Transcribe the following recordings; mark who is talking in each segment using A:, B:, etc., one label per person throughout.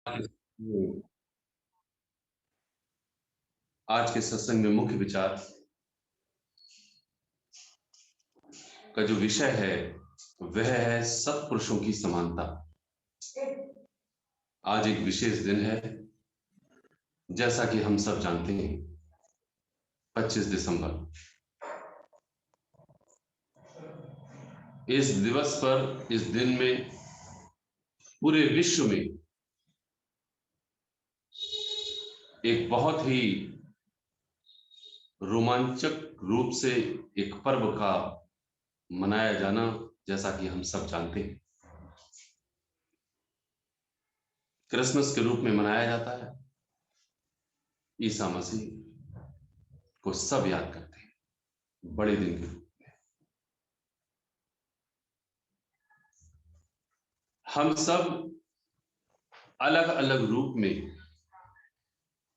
A: आज के सत्संग में मुख्य विचार का जो विषय है वह है सत्पुरुषों की समानता। आज एक विशेष दिन है, जैसा कि हम सब जानते हैं, 25 दिसंबर। इस दिवस पर, इस दिन में पूरे विश्व में एक बहुत ही रोमांचक रूप से एक पर्व का मनाया जाना, जैसा कि हम सब जानते हैं, क्रिसमस के रूप में मनाया जाता है। ईसा मसीह को सब याद करते हैं बड़े दिन के रूप में। हम सब अलग अलग रूप में,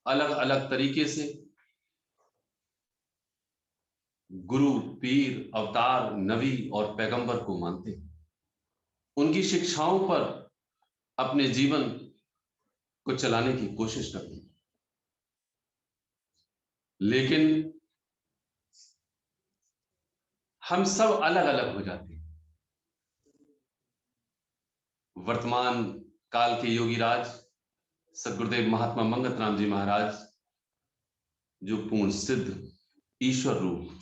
A: अलग अलग तरीके से गुरु, पीर, अवतार, नबी और पैगंबर को मानते हैं। उनकी शिक्षाओं पर अपने जीवन को चलाने की कोशिश करते हैं। लेकिन हम सब अलग अलग हो जाते हैं। वर्तमान काल के योगी राज सद्गुरुदेव महात्मा मंगत राम जी महाराज, जो पूर्ण सिद्ध ईश्वर रूप,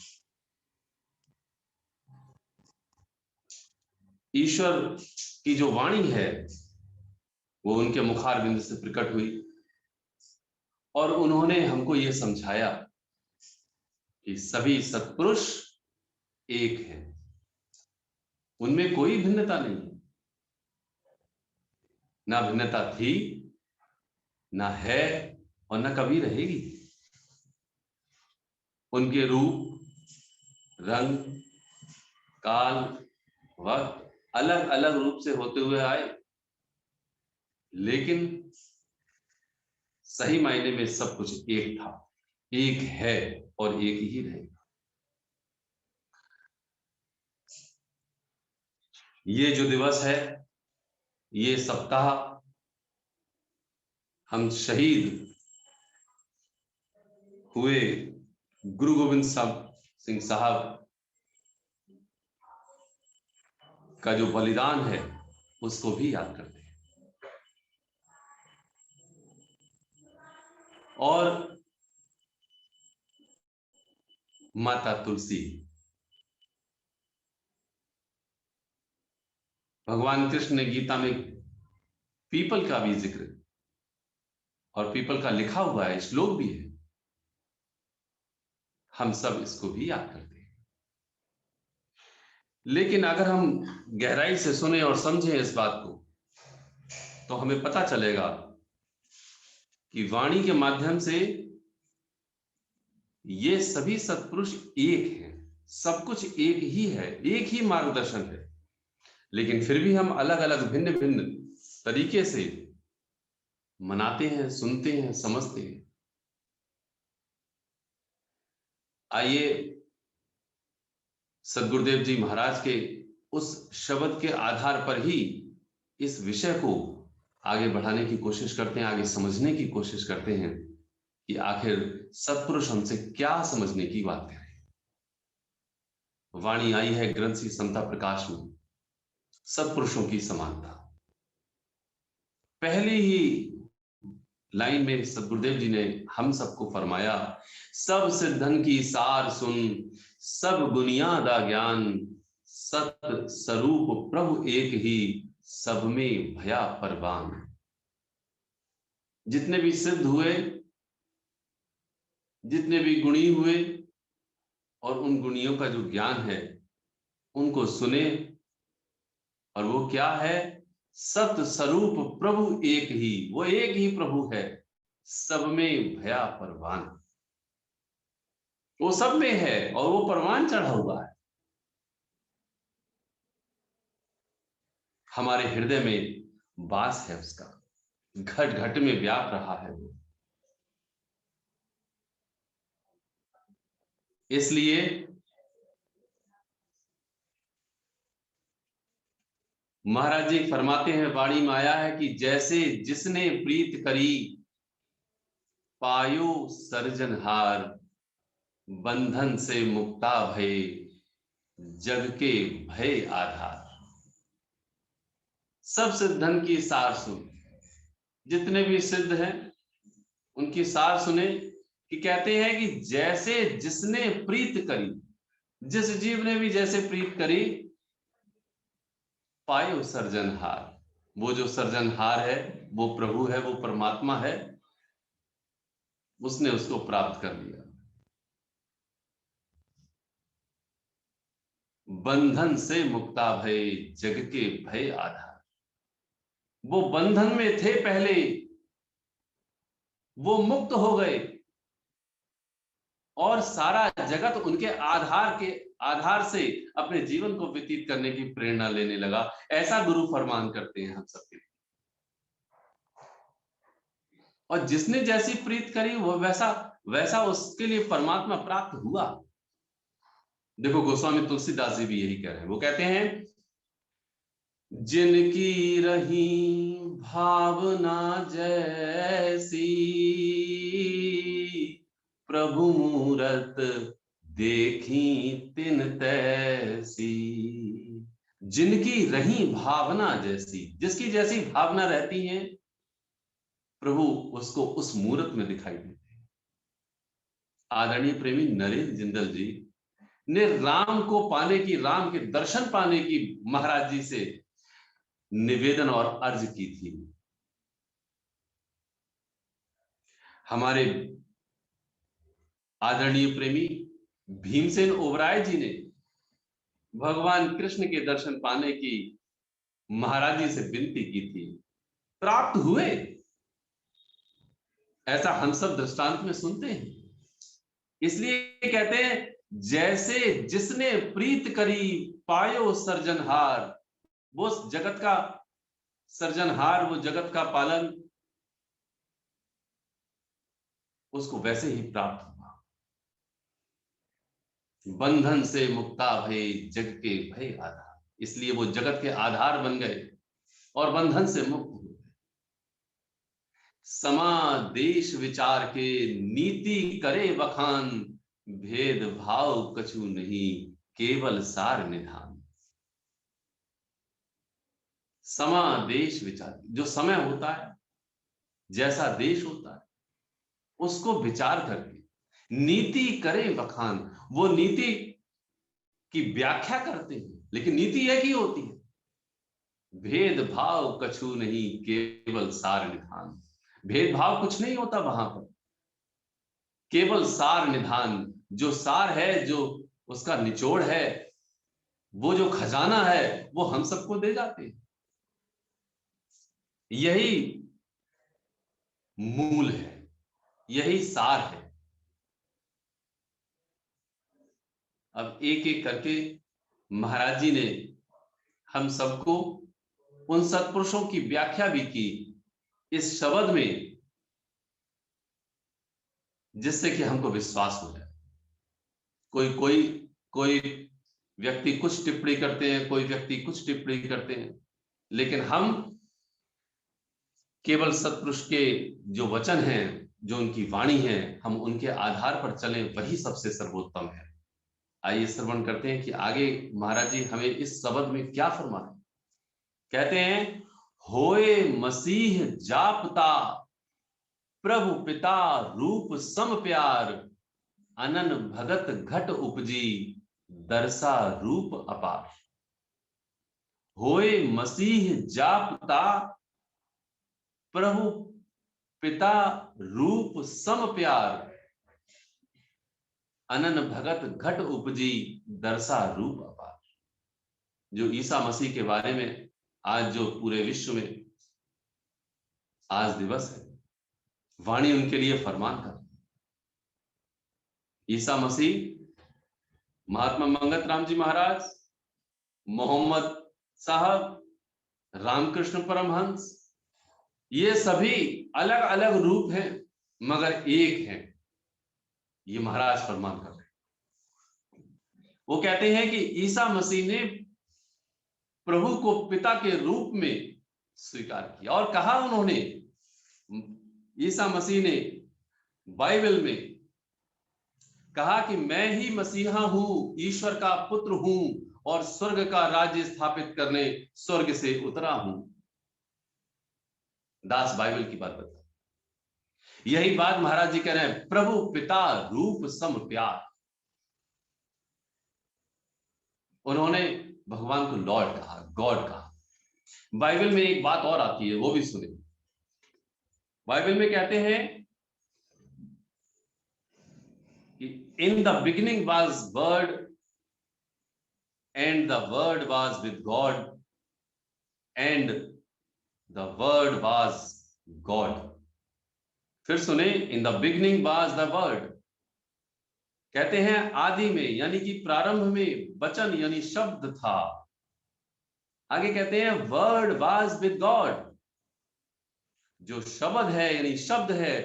A: ईश्वर की जो वाणी है वो उनके मुखार बिंद से प्रकट हुई और उन्होंने हमको ये समझाया कि सभी सत्पुरुष एक है, उनमें कोई भिन्नता नहीं है। ना भिन्नता थी, ना है और ना कभी रहेगी। उनके रूप, रंग, काल, वक्त अलग अलग रूप से होते हुए आए, लेकिन सही मायने में सब कुछ एक था, एक है और एक ही रहेगा। ये जो दिवस है, ये सप्ताह हम शहीद हुए गुरु गोविंद सिंह साहब का जो बलिदान है उसको भी याद करते हैं। और माता तुलसी, भगवान कृष्ण ने गीता में पीपल का भी जिक्र और पीपल का लिखा हुआ है, श्लोक भी है। हम सब इसको भी याद करते हैं। लेकिन अगर हम गहराई से सुने और समझें इस बात को, तो हमें पता चलेगा कि वाणी के माध्यम से ये सभी सत्पुरुष एक हैं, सब कुछ एक ही है, एक ही मार्गदर्शन है। लेकिन फिर भी हम अलग अलग, भिन्न भिन्न तरीके से मनाते हैं, सुनते हैं, समझते हैं। आइए सद्गुरुदेव जी महाराज के उस शब्द के आधार पर ही इस विषय को आगे बढ़ाने की कोशिश करते हैं, आगे समझने की कोशिश करते हैं कि आखिर सत्पुरुष हमसे क्या समझने की बात करें। वाणी आई है ग्रंथ श्री समता प्रकाश में, सत्पुरुषों की समानता। पहली ही लाइन में सद्गुरुदेव जी ने हम सबको फरमाया, सब सिद्धन की सार सुन, सब बुनियादा ज्ञान, सत स्वरूप प्रभु एक ही, सब में भया परवान। जितने भी सिद्ध हुए, जितने भी गुणी हुए और उन गुणियों का जो ज्ञान है उनको सुने। और वो क्या है? सत स्वरूप प्रभु एक ही, वो एक ही प्रभु है, सब में भया परवान। वो सब में है और वो परवान चढ़ा हुआ है। हमारे हृदय में वास है उसका, घट घट में व्याप रहा है वो। इसलिए महाराज जी फरमाते हैं, वाणी में आया है कि जैसे जिसने प्रीत करी पायो सर्जनहार, बंधन से मुक्ता भय जग के भय आधार। सब सिद्धन की सार सुन, जितने भी सिद्ध हैं उनकी सार सुने कि कहते हैं कि जैसे जिसने प्रीत करी, जिस जीव ने भी जैसे प्रीत करी, पायो सर्जनहार, वो जो सर्जनहार है वो प्रभु है, वो परमात्मा है, उसने उसको प्राप्त कर लिया। बंधन से मुक्ता भय जग के भय आधार। वो बंधन में थे पहले, वो मुक्त हो गए और सारा जगत उनके आधार से अपने जीवन को व्यतीत करने की प्रेरणा लेने लगा। ऐसा गुरु फरमान करते हैं हम सबके लिए। और जिसने जैसी प्रीत करी वो वैसा वैसा उसके लिए परमात्मा प्राप्त हुआ। देखो गोस्वामी तुलसीदास जी भी यही कह रहे हैं। वो कहते हैं, जिनकी रही भावना जैसी, प्रभु मूरत देखी तिन तैसी। जिनकी रही भावना जैसी, जिसकी जैसी भावना रहती है, प्रभु उसको उस मूरत में दिखाई देते हैं। आदरणीय प्रेमी नरेंद्र जिंदल जी ने राम को पाने की, राम के दर्शन पाने की महाराज जी से निवेदन और अर्ज की थी। हमारे आदरणीय प्रेमी भीमसेन ओबराय जी ने भगवान कृष्ण के दर्शन पाने की महाराज जी से विनती की थी, प्राप्त हुए। ऐसा हम सब दृष्टांत में सुनते हैं। इसलिए कहते हैं, जैसे जिसने प्रीत करी पायो सर्जनहार, वो जगत का सर्जनहार, वो जगत का पालन, उसको वैसे ही प्राप्त हुआ। बंधन से मुक्ता भय जग के भय आधार। इसलिए वो जगत के आधार बन गए और बंधन से मुक्त हुए। समा देश विचार के नीति करे बखान, भेद भाव कछु नहीं केवल सार निधान। समा देश विचार, जो समय होता है, जैसा देश होता है, उसको विचार करके नीति करे बखान, वो नीति की व्याख्या करते हैं, लेकिन नीति एक ही होती है। भेदभाव कछु नहीं केवल सार निधान। भेदभाव कुछ नहीं होता वहां पर, केवल सार निधान। जो सार है, जो उसका निचोड़ है, वो जो खजाना है, वो हम सबको दे जाते हैं। यही मूल है, यही सार है। अब एक एक करके महाराज जी ने हम सबको उन सत्पुरुषों की व्याख्या भी की इस शब्द में, जिससे कि हमको विश्वास हो जाए। कोई कोई कोई व्यक्ति कुछ टिप्पणी करते हैं, कोई व्यक्ति कुछ टिप्पणी करते हैं, लेकिन हम केवल सत्पुरुष के जो वचन हैं, जो उनकी वाणी है, हम उनके आधार पर चलें, वही सबसे सर्वोत्तम है। आइए श्रवण करते हैं कि आगे महाराज जी हमें इस शब्द में क्या फरमाए। कहते हैं, होए मसीह जापता प्रभु पिता रूप सम प्यार, अनन भगत घट उपजी दरसा रूप अपार। होए मसीह जापता प्रभु पिता रूप सम प्यार, अनन भगत घट उपजी दरसा रूप अपार। जो ईसा मसीह के बारे में आज जो पूरे विश्व में आज दिवस है, वाणी उनके लिए फरमान कर। ईसा मसीह, महात्मा मंगत राम जी महाराज, मोहम्मद साहब, रामकृष्ण परमहंस, ये सभी अलग अलग रूप हैं मगर एक हैं। ये महाराज फरमान कर रहे हैं। वो कहते हैं कि ईसा मसीह ने प्रभु को पिता के रूप में स्वीकार किया और कहा उन्होंने, ईसा मसीह ने बाइबल में कहा कि मैं ही मसीहा हूं, ईश्वर का पुत्र हूं और स्वर्ग का राज्य स्थापित करने स्वर्ग से उतरा हूं। दास बाइबल की बात बता, यही बात महाराज जी कह रहे हैं, प्रभु पिता रूप सम प्यार। उन्होंने भगवान को लॉर्ड कहा, गॉड कहा। बाइबल में एक बात और आती है, वो भी सुने। बाइबल में कहते हैं कि in the beginning was word and the word was with God and the word was God. फिर सुने, in the beginning was the word. कहते हैं आदि में यानी कि प्रारंभ में वचन यानी शब्द था। आगे कहते हैं वर्ड वाज विद गॉड। जो शब्द है यानी शब्द है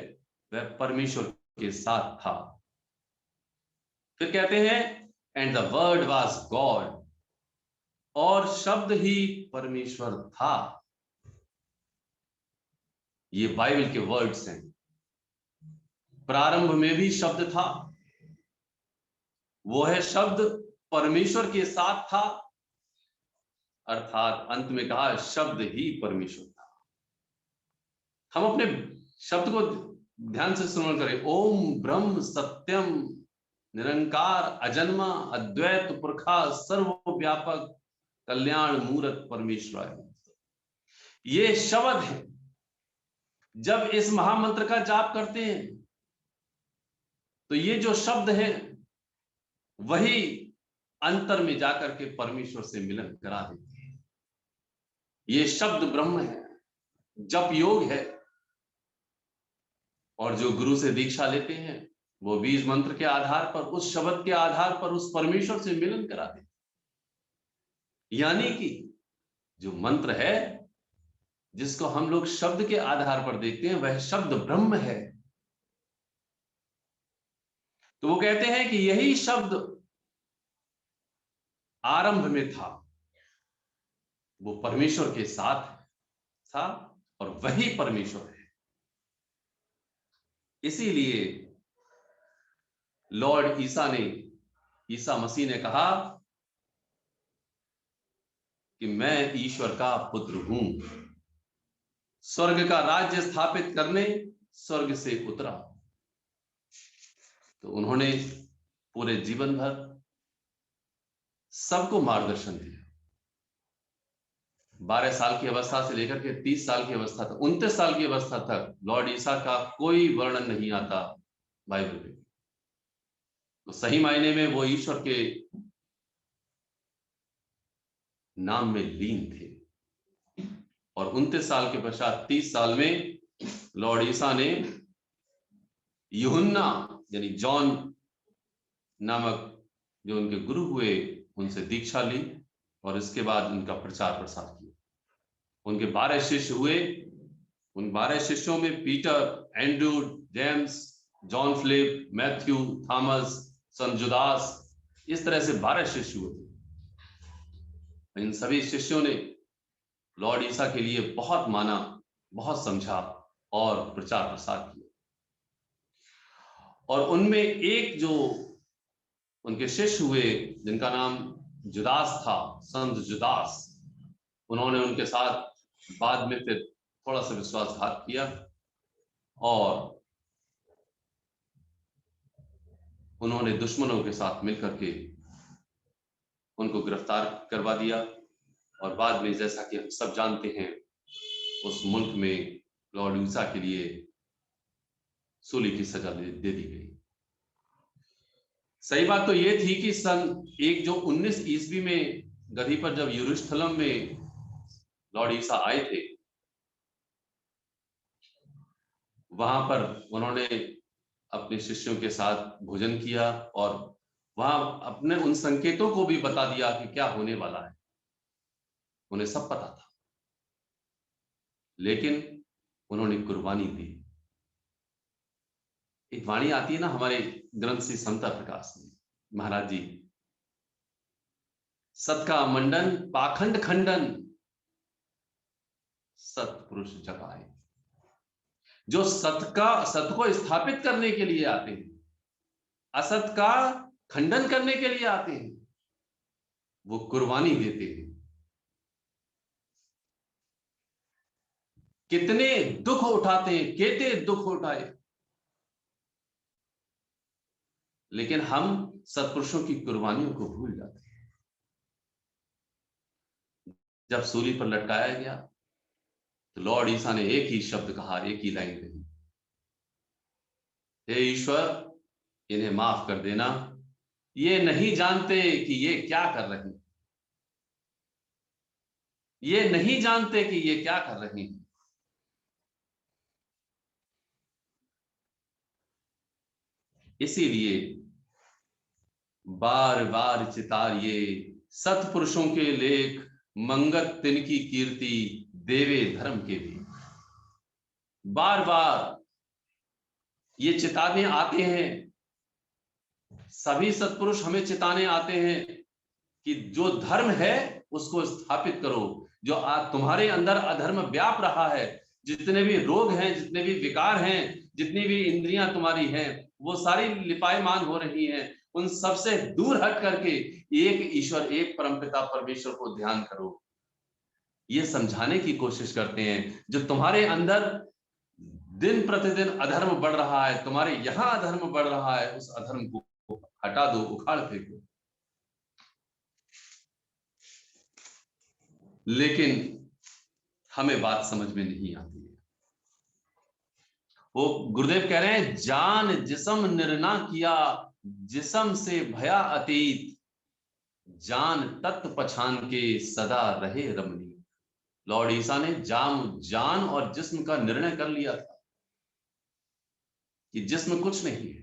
A: वह परमेश्वर के साथ था। फिर कहते हैं and the word was God, और शब्द ही परमेश्वर था। ये बाइबल के वर्ड्स हैं। प्रारंभ में भी शब्द था, वो है शब्द परमेश्वर के साथ था, अर्थात अंत में कहा शब्द ही परमेश्वर था। हम अपने शब्द को ध्यान से श्रवण करें। ओम ब्रह्म सत्यम निरंकार अजन्मा अद्वैत पुरखा सर्वव्यापक कल्याण मूर्त परमेश्वर। ये शब्द है। जब इस महामंत्र का जाप करते हैं तो ये जो शब्द है वही अंतर में जाकर के परमेश्वर से मिलन करा देते हैं। ये शब्द ब्रह्म है, जप योग है। और जो गुरु से दीक्षा लेते हैं वो बीज मंत्र के आधार पर, उस शब्द के आधार पर उस परमेश्वर से मिलन करा देते हैं। यानी कि जो मंत्र है जिसको हम लोग शब्द के आधार पर देखते हैं वह शब्द ब्रह्म है। तो वो कहते हैं कि यही शब्द आरंभ में था, वो परमेश्वर के साथ था और वही परमेश्वर है। इसीलिए लॉर्ड ईसा मसीह ने कहा कि मैं ईश्वर का पुत्र हूं, स्वर्ग का राज्य स्थापित करने स्वर्ग से उतरा। तो उन्होंने पूरे जीवन भर सबको मार्गदर्शन दिया। 12 साल की अवस्था से लेकर के 30 साल की अवस्था तक, 29 साल की अवस्था तक लॉर्ड ईसा का कोई वर्णन नहीं आता बाइबल में। तो सही मायने में वो ईश्वर के नाम में लीन थे। और 29 साल के पश्चात 30 साल में लॉर्ड ईसा ने यूहन्ना यानी जॉन नामक जो उनके गुरु हुए उनसे दीक्षा ली और इसके बाद उनका प्रचार प्रसार किया। उनके 12 शिष्य हुए। उन 12 शिष्यों में Peter, Andrew, James, John Philip, Matthew, Thomas, सन जुदास, इस तरह से 12 शिष्य हुए। इन सभी शिष्यों ने लॉर्ड ईसा के लिए बहुत माना, बहुत समझा और प्रचार प्रसार किया। और उनमें एक जो उनके शिष्य हुए जिनका नाम जुदास था, संत जुदास, उन्होंने उनके साथ बाद में फिर थोड़ा सा विश्वासघात किया और उन्होंने दुश्मनों के साथ मिलकर के उनको गिरफ्तार करवा दिया। और बाद में जैसा कि हम सब जानते हैं उस मुल्क में लॉर्ड ईसा के लिए सूली की सजा दे दी गई। सही बात तो ये थी कि सन 19 ईस्वी में गधी पर जब यरूशलेम में लॉर्ड ईसा आए थे, वहां पर उन्होंने अपने शिष्यों के साथ भोजन किया और वहां अपने उन संकेतों को भी बता दिया कि क्या होने वाला है। उन्हें सब पता था, लेकिन उन्होंने कुर्बानी दी। एक वाणी आती है ना हमारे ग्रंथ से संता प्रकाश में, महाराज जी सत का मंडन, पाखंड खंडन, सत्पुरुष जगाए। जो सत को स्थापित करने के लिए आते हैं, असत का खंडन करने के लिए आते हैं, वो कुर्बानी देते हैं। कितने दुख उठाते हैं, केते दुख उठाए, लेकिन हम सत्पुरुषों की कुर्बानियों को भूल जाते हैं। जब सूली पर लटकाया गया तो लॉर्ड ईसा ने एक ही शब्द कहा, एक ही लाइन कही, हे ईश्वर इन्हें माफ कर देना, ये नहीं जानते कि ये क्या कर रहे हैं, ये नहीं जानते कि ये क्या कर रहे हैं। इसीलिए बार बार चितारिये सत्पुरुषों के लेख, मंगत तिनकी कीर्ति देवे धर्म के भी। बार बार ये चिताने आते हैं, सभी सत्पुरुष हमें चिताने आते हैं कि जो धर्म है उसको स्थापित करो। जो तुम्हारे अंदर अधर्म व्याप रहा है, जितने भी रोग हैं, जितने भी विकार हैं, जितनी भी इंद्रियां तुम्हारी हैं, वो सारी लिपायमान हो रही हैं, उन सबसे दूर हट करके एक ईश्वर, एक परमपिता परमेश्वर को ध्यान करो। ये समझाने की कोशिश करते हैं। जो तुम्हारे अंदर दिन प्रतिदिन अधर्म बढ़ रहा है, तुम्हारे यहां अधर्म बढ़ रहा है, उस अधर्म को हटा दो, उखाड़ फेंको। लेकिन हमें बात समझ में नहीं आती है। वो गुरुदेव कह रहे हैं, जान जिसम निर्णा किया, जिसम से भया अतीत, जान तत्व पछान के सदा रहे रमणी। लॉर्ड ईसा ने जान और जिस्म का निर्णय कर लिया था कि जिस्म कुछ नहीं है।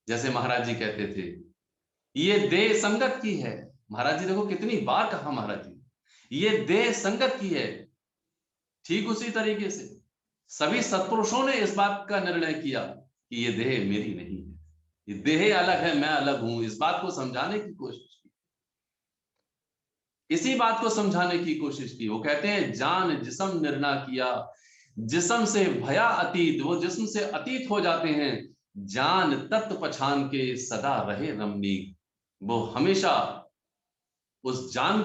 A: जैसे महाराज जी कहते थे, ये देह संगत की है। महाराज जी देखो कितनी बार कहा महाराज जी, ये देह संगत की है। ठीक उसी तरीके से सभी सत्पुरुषों ने इस बात का निर्णय किया कि ये देह मेरी नहीं है, ये देह अलग है, मैं अलग हूं। इस बात को समझाने की कोशिश की, इसी बात को समझाने की कोशिश की। वो कहते हैं, जान जिस्म निर्णय किया, जिस्म से भया अतीत, वो जिस्म से अतीत हो जाते हैं। जान तत्व पछान के सदा रहे रमणी, वो हमेशा उस जान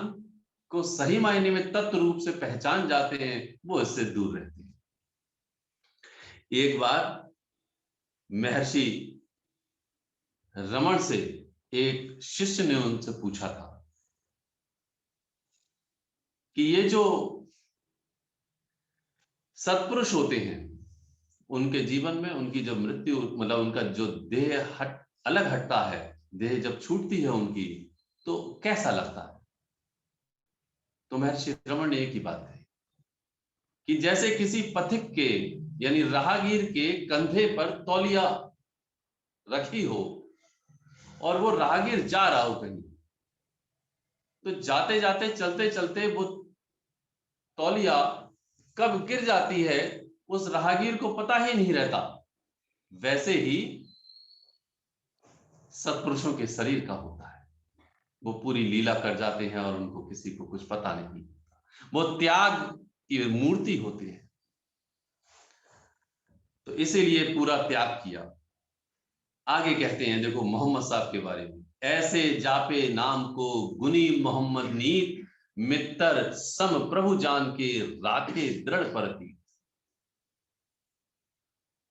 A: को सही मायने में तत्व रूप से पहचान जाते हैं, वो इससे दूर रहते हैं। एक बार महर्षि रमण से एक शिष्य ने उनसे पूछा था कि ये जो सत्पुरुष होते हैं, उनके जीवन में उनकी जो मृत्यु, मतलब उनका जो देह अलग हटता है, देह जब छूटती है उनकी, तो कैसा लगता है। तो महर्षि रमण ने एक ही बात कही कि जैसे किसी पथिक के, यानी राहगीर के कंधे पर तौलिया रखी हो और वो राहगीर जा रहा हो कहीं, तो जाते जाते, चलते चलते वो तौलिया कब गिर जाती है उस राहगीर को पता ही नहीं रहता। वैसे ही सत्पुरुषों के शरीर का होता है, वो पूरी लीला कर जाते हैं और उनको किसी को कुछ पता नहीं होता। वो त्याग की मूर्ति होती है, तो इसीलिए पूरा त्याग किया। आगे कहते हैं, देखो मोहम्मद साहब के बारे में, ऐसे जापे नाम को गुनी मोहम्मद नीत, मित्र सम प्रभु जान के राखे दृढ़ परती।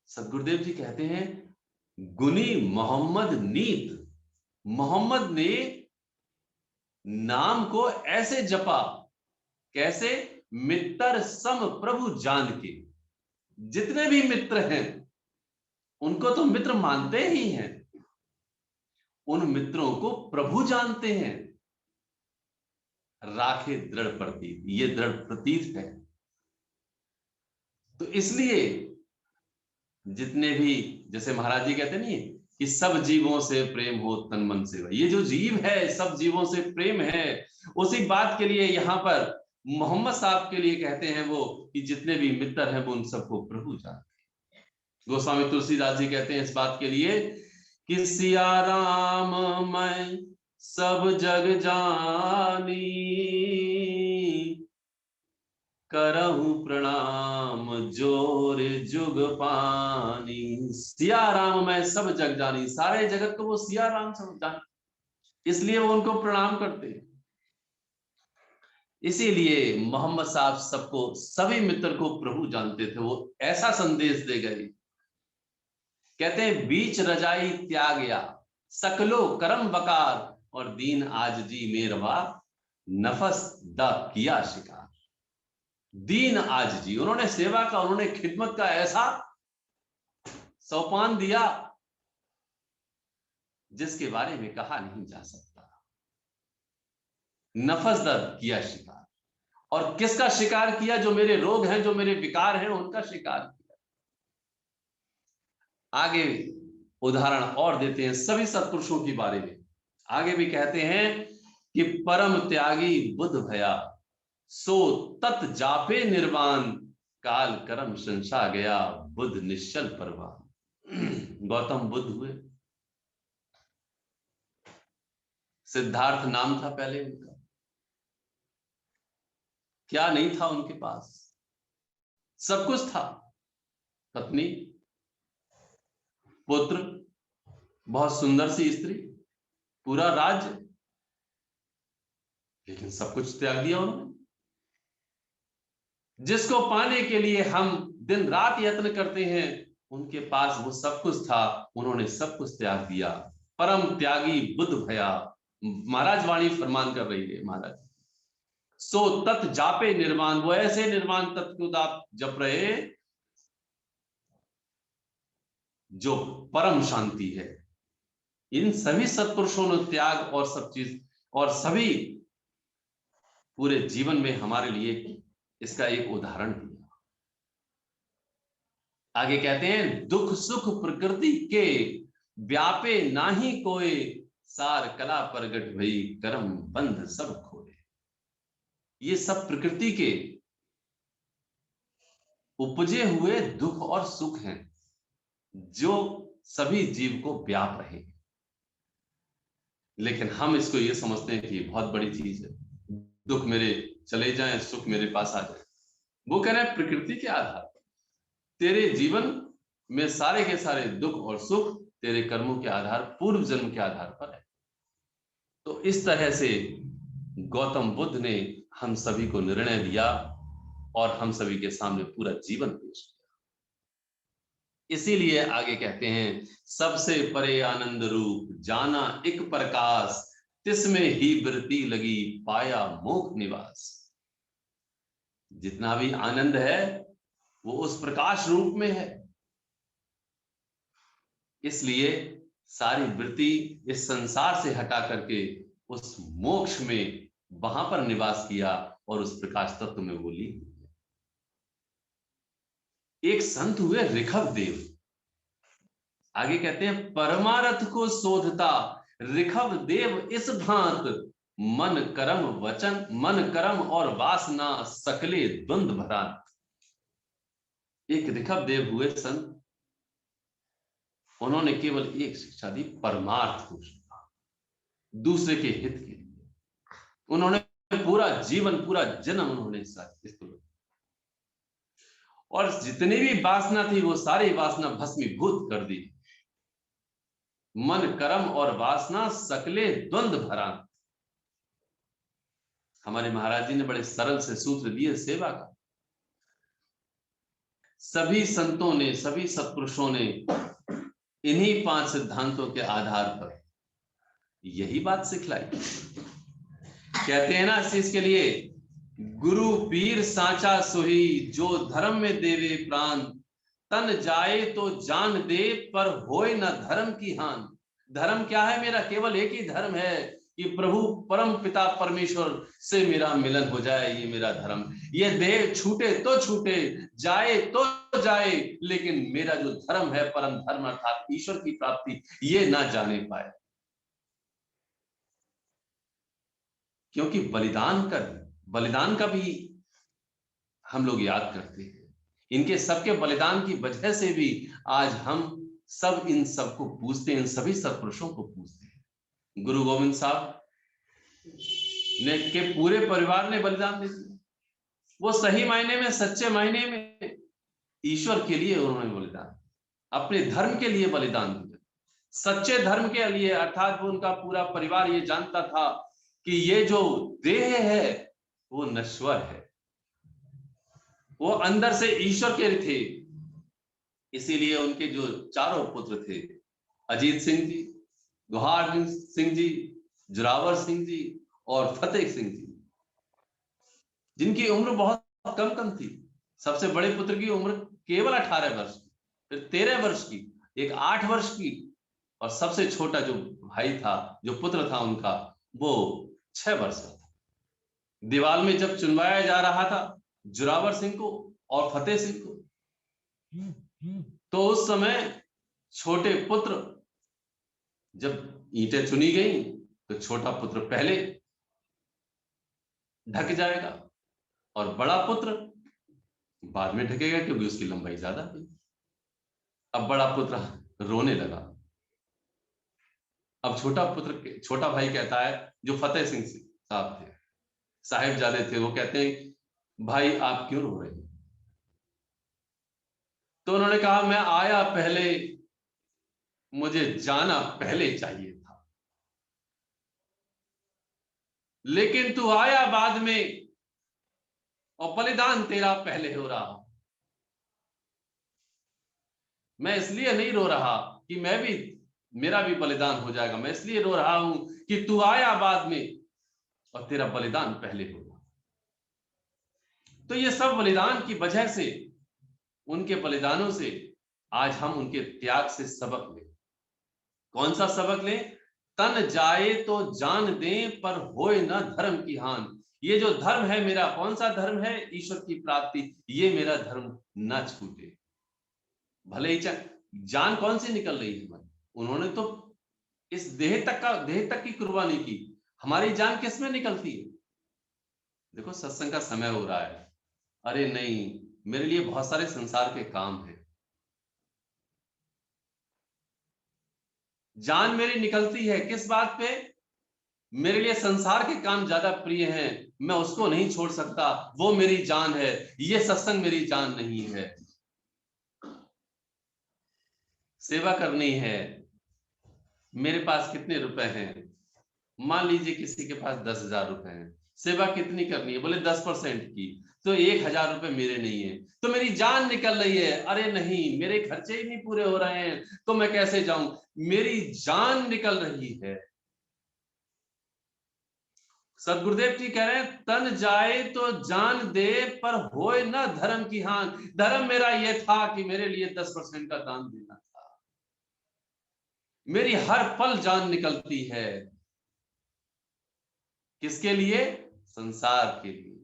A: सदगुरुदेव जी कहते हैं, गुनी मोहम्मद नीत, मोहम्मद ने नाम को ऐसे जपा, कैसे, मित्र सम प्रभु जान के। जितने भी मित्र हैं उनको तो मित्र मानते ही हैं, उन मित्रों को प्रभु जानते हैं। राखे दृढ़ प्रतीत, ये दृढ़ प्रतीत है। तो इसलिए जितने भी, जैसे महाराज जी कहते नहीं कि सब जीवों से प्रेम हो तन मन से, ये जो जीव है सब जीवों से प्रेम है। उसी बात के लिए यहाँ पर मोहम्मद साहब के लिए कहते हैं वो कि जितने भी मित्र हैं वो उन सबको प्रभु जानते हैं। गोस्वामी तुलसीदास जी कहते हैं इस बात के लिए कि सिया राम मैं सब जग जानी, करहु प्रणाम जोर जुग पानी। सिया राम मैं सब जग जानी, सारे जगत को वो सिया राम सब जान, इसलिए वो उनको प्रणाम करते हैं। इसीलिए मोहम्मद साहब सबको, सभी मित्र को प्रभु जानते थे। वो ऐसा संदेश दे गए, कहते हैं बीच रजाई त्यागया, सकलो करम बकार, और दीन आज जी मेरवा, नफस द किया शिकार। दीन आज जी, उन्होंने सेवा का, उन्होंने खिदमत का ऐसा सोपान दिया जिसके बारे में कहा नहीं जा सकता। नफस द किया शिकार, और किसका शिकार किया? जो मेरे रोग हैं, जो मेरे विकार हैं, उनका शिकार किया। आगे उदाहरण और देते हैं सभी सत्पुरुषों के बारे में। आगे भी कहते हैं कि परम त्यागी बुद्ध भया, सो तत् जापे निर्वाण, काल कर्म संसा गया, बुद्ध निश्चल परवान। गौतम बुद्ध हुए, सिद्धार्थ नाम था पहले उनका। क्या नहीं था उनके पास? सब कुछ था, पत्नी, पुत्र, बहुत सुंदर सी स्त्री, पूरा राज्य, लेकिन सब कुछ त्याग दिया उन्होंने। जिसको पाने के लिए हम दिन रात यत्न करते हैं, उनके पास वो सब कुछ था, उन्होंने सब कुछ त्याग दिया। परम त्यागी बुद्ध भया, महाराज वाणी फरमान कर रही है महाराज। सो तत् जापे निर्वाण, वो ऐसे निर्वाण तत्व को आप जप रहे जो परम शांति है। इन सभी सत्पुरुषों ने त्याग और सब चीज, और सभी पूरे जीवन में हमारे लिए इसका एक उदाहरण दिया। आगे कहते हैं दुख सुख प्रकृति के, व्यापे नाही कोय, सार कला प्रगट भई, कर्म बंध सब खोए। ये सब प्रकृति के उपजे हुए दुख और सुख हैं, जो सभी जीव को व्याप रहे हैं। लेकिन हम इसको ये समझते हैं कि बहुत बड़ी चीज है, दुख मेरे चले जाएं, सुख मेरे पास आ जाए। वो कह रहे हैं प्रकृति के आधार पर तेरे जीवन में सारे के सारे दुख और सुख तेरे कर्मों के आधार, पूर्व जन्म के आधार पर है। तो इस तरह से गौतम बुद्ध ने हम सभी को निर्णय दिया और हम सभी के सामने पूरा जीवन पेश किया। इसीलिए आगे कहते हैं सबसे परे आनंद रूप, जाना एक प्रकाश, तिसमें ही वृत्ति लगी, पाया मोक्ष निवास। जितना भी आनंद है वो उस प्रकाश रूप में है। इसलिए सारी वृत्ति इस संसार से हटा करके उस मोक्ष में वहां पर निवास किया और उस प्रकाश तत्व में वो ली। एक संत हुए ऋखव देव, आगे कहते हैं परमार्थ को शोधता, ऋखव देव इस भांत, मन कर्म वचन, मन कर्म और वासना सकले द्वंद भरांत। एक ऋखव देव हुए संत, उन्होंने केवल एक शिक्षा दी, परमार्थ को सीखा, दूसरे के हित के लिए। उन्होंने पूरा जीवन, पूरा जन्म उन्होंने इसको, और जितनी भी वासना थी वो सारी वासना भस्मीभूत कर दी। मन कर्म और वासना सकले द्वंद भरा। हमारे महाराज जी ने बड़े सरल से सूत्र दिए सेवा का। सभी संतों ने, सभी सत्पुरुषों ने इन्हीं 5 सिद्धांतों के आधार पर यही बात सिखलाई। कहते हैं ना इसके लिए, गुरु पीर सांचा सोही, जो धर्म में देवे प्राण, तन जाए तो जान दे, पर होए न धर्म की हान। धर्म क्या है मेरा? केवल एक ही धर्म है कि प्रभु परम पिता परमेश्वर से मेरा मिलन हो जाए, ये मेरा धर्म। ये देह छूटे तो छूटे, जाए तो जाए, लेकिन मेरा जो धर्म है, परम धर्म अर्थात ईश्वर की प्राप्ति, ये ना जाने पाए। क्योंकि बलिदान का भी हम लोग याद करते हैं। इनके सबके बलिदान की वजह से भी आज हम सब इन सबको पूजते हैं, इन सभी सत्पुरुषों को पूजते हैं। गुरु गोविंद साहब ने के पूरे परिवार ने बलिदान दे दिया। वो सही मायने में, सच्चे मायने में ईश्वर के लिए उन्होंने बलिदान, अपने धर्म के लिए बलिदान दिया, सच्चे धर्म के लिए। अर्थात वो उनका पूरा परिवार ये जानता था कि ये जो देह है वो नश्वर है, वो अंदर से ईश्वर के थे। इसीलिए उनके जो चारों पुत्र थे, अजीत सिंह जी, गुहार सिंह जी, जोरावर सिंह जी और फतेह सिंह जी, जिनकी उम्र बहुत कम कम थी। सबसे बड़े पुत्र की उम्र केवल 18 वर्ष, फिर 13 वर्ष की, एक 8 वर्ष की, और सबसे छोटा जो भाई था, जो पुत्र था उनका, वो 6 वर्ष का था। दीवाल में जब चुनवाया जा रहा था जोरावर सिंह को और फतेह सिंह को, तो उस समय छोटे पुत्र, जब ईंटें चुनी गई तो छोटा पुत्र पहले ढक जाएगा और बड़ा पुत्र बाद में ढकेगा, क्योंकि उसकी लंबाई ज्यादा थी। अब बड़ा पुत्र रोने लगा। अब छोटा भाई कहता है, जो फतेह सिंह साहब थे, साहिबजादे थे, वो कहते हैं भाई आप क्यों रो रहे हैं? तो उन्होंने कहा मैं आया पहले, मुझे जाना पहले चाहिए था, लेकिन तू आया बाद में और बलिदान तेरा पहले हो रहा। मैं इसलिए नहीं रो रहा कि मेरा भी बलिदान हो जाएगा, मैं इसलिए रो रहा हूं कि तू आया बाद में और तेरा बलिदान पहले होगा। तो ये सब बलिदान की वजह से, उनके बलिदानों से आज हम उनके त्याग से सबक लें। कौन सा सबक लें? तन जाए तो जान दें, पर होए न धर्म की हान। ये जो धर्म है मेरा, कौन सा धर्म है? ईश्वर की प्राप्ति। ये मेरा धर्म न छूटे। भले ही जान कौन सी निकल रही है हमारी, उन्होंने तो इस देह तक की कुर्बानी की। हमारी जान किस में निकलती है? देखो सत्संग का समय हो रहा है, अरे नहीं, मेरे लिए बहुत सारे संसार के काम है। जान मेरी निकलती है किस बात पे? मेरे लिए संसार के काम ज्यादा प्रिय हैं, मैं उसको नहीं छोड़ सकता, वो मेरी जान है। ये सत्संग मेरी जान नहीं है। सेवा करनी है। मेरे पास कितने रुपए हैं? मान लीजिए किसी के पास 10,000 रुपए हैं, सेवा कितनी करनी है? बोले 10% की, तो 1,000 रुपए मेरे नहीं है, तो मेरी जान निकल रही है। अरे नहीं, मेरे खर्चे ही नहीं पूरे हो रहे हैं, तो मैं कैसे जाऊं? मेरी जान निकल रही है। सदगुरुदेव जी कह रहे हैं, तन जाए तो जान दे, पर होए ना धर्म की हान। धर्म मेरा ये था कि मेरे लिए 10% का दान देना था। मेरी हर पल जान निकलती है। किसके लिए? संसार के लिए,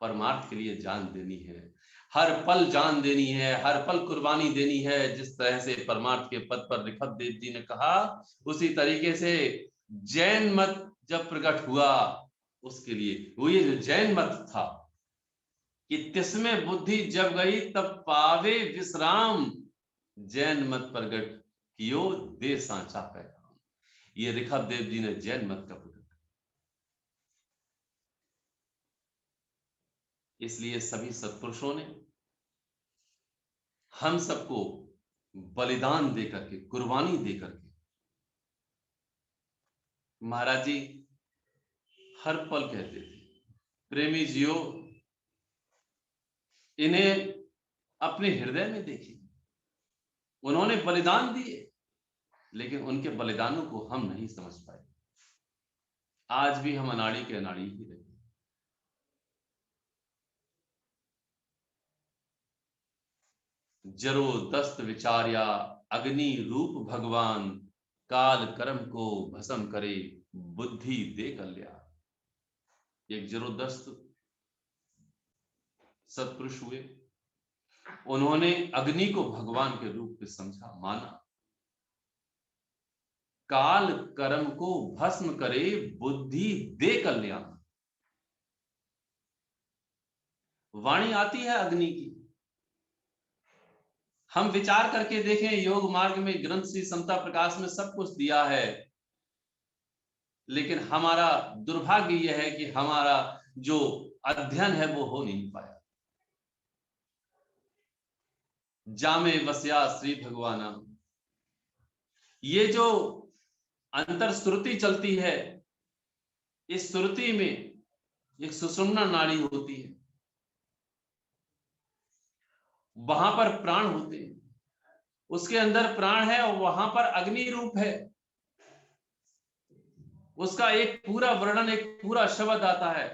A: परमार्थ के लिए जान देनी है। हर पल जान देनी है, हर पल कुर्बानी देनी है। जिस तरह से परमार्थ के पद पर ऋखभ देव जी ने कहा, उसी तरीके से जैन मत जब प्रकट हुआ, उसके लिए वो ये जो जैन मत था कि तिसमें बुद्धि जब गई तब पावे विश्राम, जैन मत प्रकट कियो दे सांचा पैगाम। ये ऋखभ देव जी ने जैन मत का प्रकट। इसलिए सभी सत्पुरुषों ने हम सबको बलिदान देकर के, कुर्बानी देकर के, महाराज जी हर पल कहते थे, प्रेमी जियो, इन्हें अपने हृदय में देखिए। उन्होंने बलिदान दिए, लेकिन उनके बलिदानों को हम नहीं समझ पाए। आज भी हम अनाड़ी के अनाड़ी ही रहे। जरो दस्त विचार्या अग्नि रूप भगवान, काल कर्म को भस्म करे बुद्धि दे कल्याण। एक जरोदस्त सत्पुरुष हुए, उन्होंने अग्नि को भगवान के रूप में समझा, माना। काल कर्म को भस्म करे बुद्धि दे कल्याण। वाणी आती है अग्नि की। हम विचार करके देखें, योग मार्ग में ग्रंथ श्री समता प्रकाश में सब कुछ दिया है। लेकिन हमारा दुर्भाग्य यह है कि हमारा जो अध्ययन है वो हो नहीं पाया। जामे वस्या श्री भगवाना, ये जो अंतर श्रुति चलती है, इस श्रुति में एक सुषुम्ना नाड़ी होती है, वहां पर प्राण होते हैं, उसके अंदर प्राण है और वहां पर अग्नि रूप है। उसका एक पूरा वर्णन, एक पूरा शब्द आता है,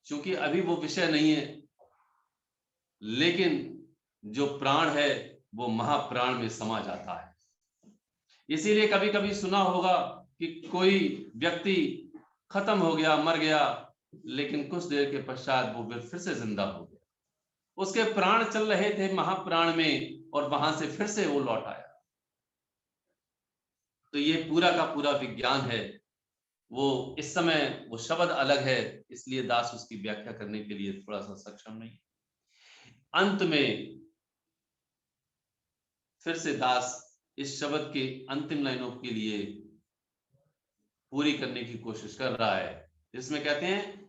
A: क्योंकि अभी वो विषय नहीं है, लेकिन जो प्राण है वो महाप्राण में समा जाता है। इसीलिए कभी कभी सुना होगा कि कोई व्यक्ति खत्म हो गया, मर गया, लेकिन कुछ देर के पश्चात वो फिर से जिंदा हो गया। उसके प्राण चल रहे थे महाप्राण में और वहां से फिर से वो लौट आया। तो ये पूरा का पूरा विज्ञान है। वो इस समय वो शब्द अलग है, इसलिए दास उसकी व्याख्या करने के लिए थोड़ा सा सक्षम नहीं। अंत में फिर से दास इस शब्द के अंतिम लाइनों के लिए पूरी करने की कोशिश कर रहा है, जिसमें कहते हैं,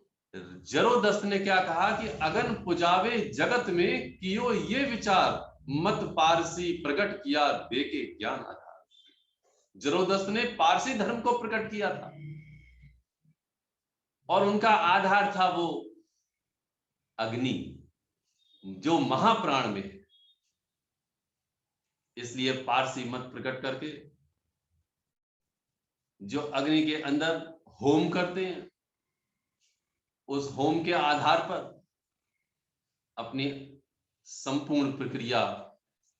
A: जरोदस्त ने क्या कहा कि अगन पुजावे जगत में कियो ये विचार, मत पारसी प्रकट किया देके ज्ञान आधार। जरोदस्त ने पारसी धर्म को प्रकट किया था और उनका आधार था वो अग्नि जो महाप्राण में है। इसलिए पारसी मत प्रकट करके जो अग्नि के अंदर होम करते हैं, उस होम के आधार पर अपनी संपूर्ण प्रक्रिया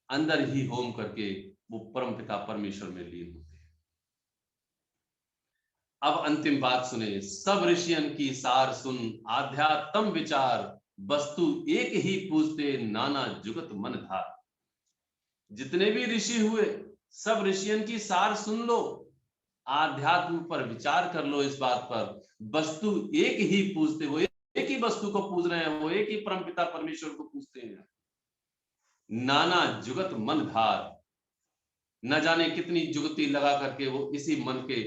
A: अंदर ही होम करके वो परमपिता परमेश्वर में लीन होते हैं। अब अंतिम बात सुने, सब ऋषियन की सार सुन, आध्यात्म विचार, वस्तु एक ही पूजते, नाना जुगत मन धार। जितने भी ऋषि हुए, सब ऋषियन की सार सुन लो, आध्यात्म पर विचार कर लो, इस बात पर वस्तु एक ही पूजते, वो एक ही वस्तु को पूज रहे हैं, वो एक ही परमपिता परमेश्वर को पूजते हैं। नाना जुगत मन धार, न जाने कितनी जुगती लगा करके वो इसी मन के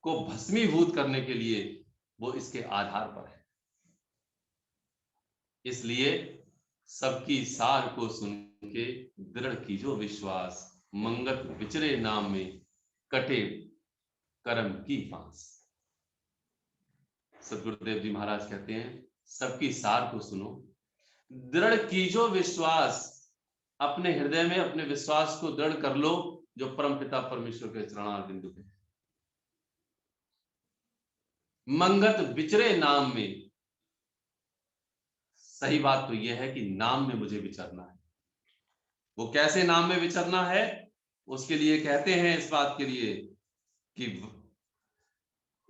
A: को भस्मीभूत करने के लिए वो इसके आधार पर है। इसलिए सबकी सार को सुन के दृढ़ कीजो विश्वास, मंगत विचरे नाम में कटे कर्म की फांस। सदगुरुदेव जी महाराज कहते हैं, सबकी सार को सुनो, दृढ़ कीजो विश्वास, अपने हृदय में अपने विश्वास को दृढ़ कर लो जो परमपिता परमेश्वर के चरणार बिंदु पे। मंगत विचरे नाम में, सही बात तो यह है कि नाम में मुझे विचरना है। वो कैसे नाम में विचरना है, उसके लिए कहते हैं, इस बात के लिए कि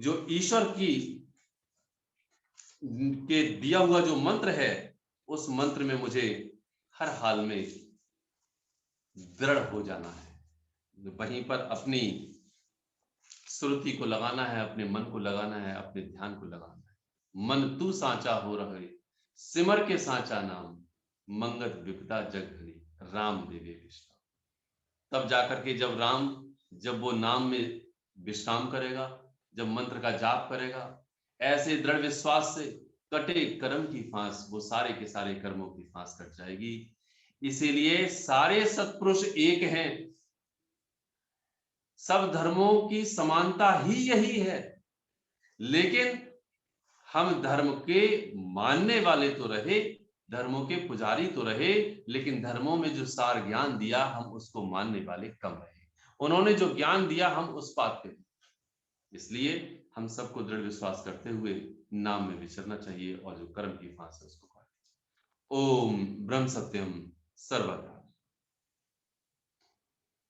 A: जो ईश्वर की के दिया हुआ जो मंत्र है, उस मंत्र में मुझे हर हाल में दृढ़ हो जाना है। वहीं पर अपनी श्रुति को लगाना है, अपने मन को लगाना है, अपने ध्यान को लगाना है। मन तू सांचा हो रहे, सिमर के सांचा नाम, मंगत विपदा जग घरी, राम देवे विश्राम। तब जाकर के जब वो नाम में विश्राम करेगा, जब मंत्र का जाप करेगा, ऐसे दृढ़ विश्वास से कटे कर्म की फांस, वो सारे के सारे कर्मों की फांस कट जाएगी। इसीलिए सारे सत्पुरुष एक हैं, सब धर्मों की समानता ही यही है। लेकिन हम धर्म के मानने वाले तो रहे, धर्मों के पुजारी तो रहे, लेकिन धर्मों में जो सार ज्ञान दिया, हम उसको मानने वाले कम रहे। उन्होंने जो ज्ञान दिया, हम उस बात पे। इसलिए हम सबको दृढ़ विश्वास करते हुए नाम में विचरना चाहिए और जो कर्म की फांस है उसको काटना चाहिए। ओम ब्रह्म सत्यम सर्वत्र।